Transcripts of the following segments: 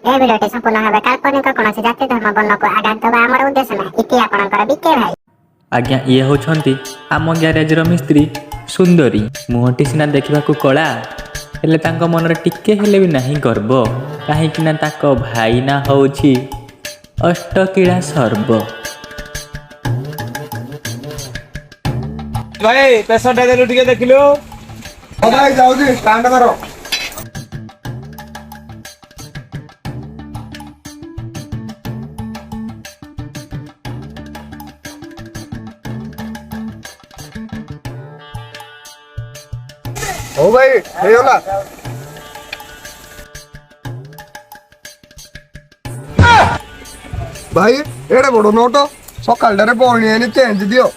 ए भिडियोटी संपूर्ण भाव काल्पनिक कौन जाति धर्म वर्ण को आघात देवा आमर उद्देश्य ना इति आपणकर बीके भाई। आज्ञा ये होछंती आम ग्यारेज मिस्त्री सुंदरी मुहटी सिना देखा कला हेले तांको मनरे टिके हेले भी नहीं गर्व कहीं ना ताको भाई ना होछि अष्टकीड़ा सर्व। भाई पैसा देलु टिके देखिलो भाई जाऊ जी स्टैंड मारो। ओ भाई हे होला भाई एडे बड़ो नोट सकाल डारे पौनी एनी चेंज दियो।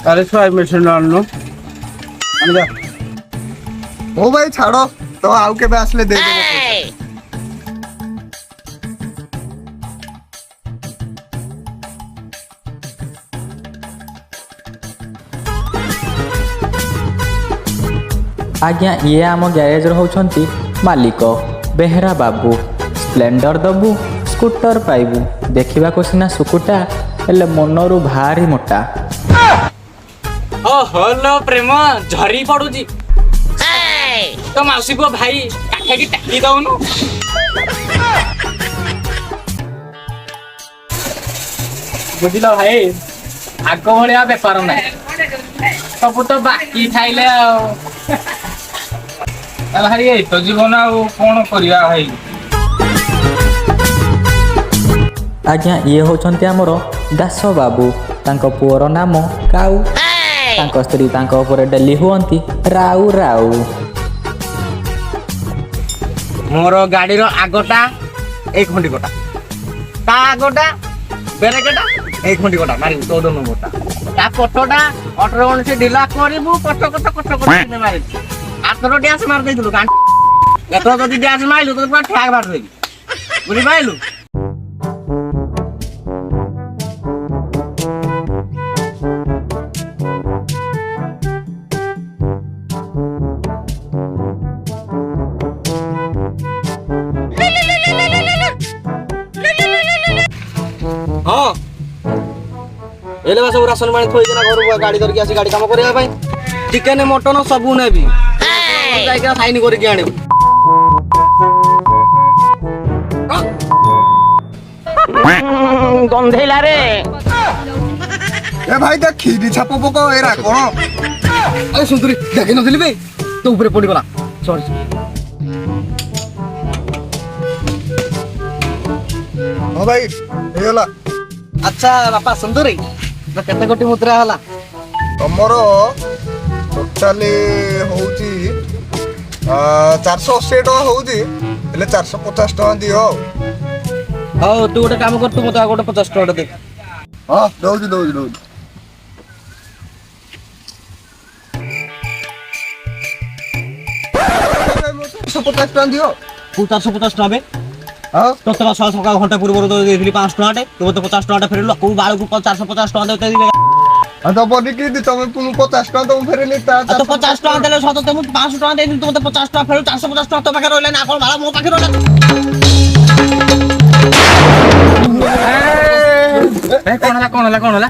अरे स्वाई मेडिसिन आनो जा। ओ भाई छाड़ो तो आउ के आसले दे दे। आज्ञा ये आम ग्यारेज होछंती मालिक बेहरा बाबू स्प्लेंडर दबु स्कूटर पाइबु देखा को सिना सुकुटा हेले मनरु भारी मोटा। ओहो लो प्रेम झरी पड़ुची तो माउसी को भाई काठे की टाकी दउनु बुझिलो भाई आग भलिया बेपार ना सब तो बाकी खाइले भाई ये तो जीवन आउ कौन करिया भाई। आज्ञा ये होछंती हमरो दास बाबू तांको पुअर नाम काऊ तांको स्त्री तांको ऊपर डेली हुअंती राउ राउ। मोर गाड़ी रो आगोटा एक घंटी गोटा ता आगोटा बेरेकेटा एक घंटी गोटा मारी 14 नंबरटा ता पटोटा 18 गण से ढिला करबू कट मारी आतरो डैश मार देइलु गां एतो जदी डैश माइलु तो पूरा ठ्याग मार देबी बुझि पाइलु। हाँ एले बस राशन पानी थोई देना घर गाड़ी धरकी आसी गाड़ी काम करबा पई चिकन मटन सबु नेबी जाइका साइन करके आने गंधेला रे ए भाई देख खीरी छाप पको एरा कोन। अरे सुंदरी देखि नथिली बे तो ऊपर पड़ी गला सॉरी। ओ भाई हे होला अच्छा बापा सुंदरी तो केते कोटी मुद्रा होला तमरो टोटाली होउची 480 टका होउची हेले 450 टका दियो। हो तू गोटे काम कर तू मते गोटे 50 टका दे। हां दउजी 450 टका दियो। तू 450 टका बे हां तो तला सकाळ घंटा पूर्व तो देइली 5 टका तू तो 50 टका फेरलो को बाळ को 450 टका देते दिले आ तो बनी की दी तमे पुनु 50 टका तुम फेरेली ता तो 50 टका देले सतो तुम 5 टका देइली तू मते 50 टका फेरलो 450 टका तो पाखे रहले ना कोन भाड़ा मो पाखे रहले कौन होला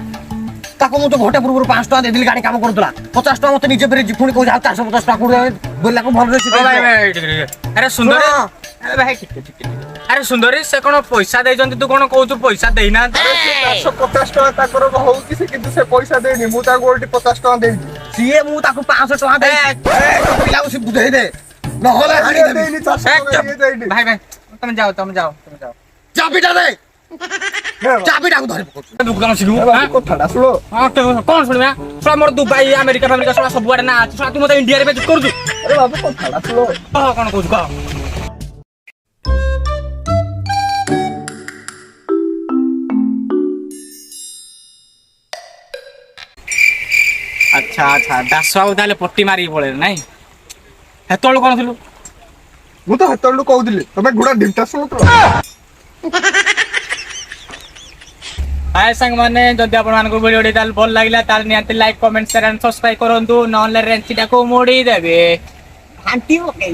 ताको मु तो घंटा पूर्व 5 टका देइली गाड़ी काम करतला 50 टका मते निजे फेरे जिफुनी को 450 टका को बोलला को भल रे। अरे सुंदरी अरे भाई ठीक अरे सुंदरी से कौन पैसा देइजंती तू कौन कहू पैसा देई ना 450 टका ताकर होउची से किंतु से पैसा देनी मु ता गोल्टी 50 टका देनी सीए मु ताको 500 टका दे पिला उसे बुझाई दे न होला गाड़ी देनी 400 टका देनी। भाई तुम जाओ चाबीटा दे चाबीटा को धरि पकड़ दुकान सिलु को ठड़ा सुनो हां कौन सुनिया थोड़ा मोर दुबई अमेरिका सब बुआडे ना थोड़ा तू मते इंडिया रे बेच कर दू। अरे बाबू को ठड़ा सुनो कौन कहू कह अच्छा दास बाबू ताले पट्टी मारी पळे नाही हेतळ कोन थिलु मु तो हतळु कहउदिली तमे गुडा ढिमटा सुनो तो। हाय संग माने जदि आपण मान को वीडियो डाल भल लागला ताल नियंत like comment share and subscribe करंतु नॉन रेंची टाको मोड़ी देबे घंटी ओके।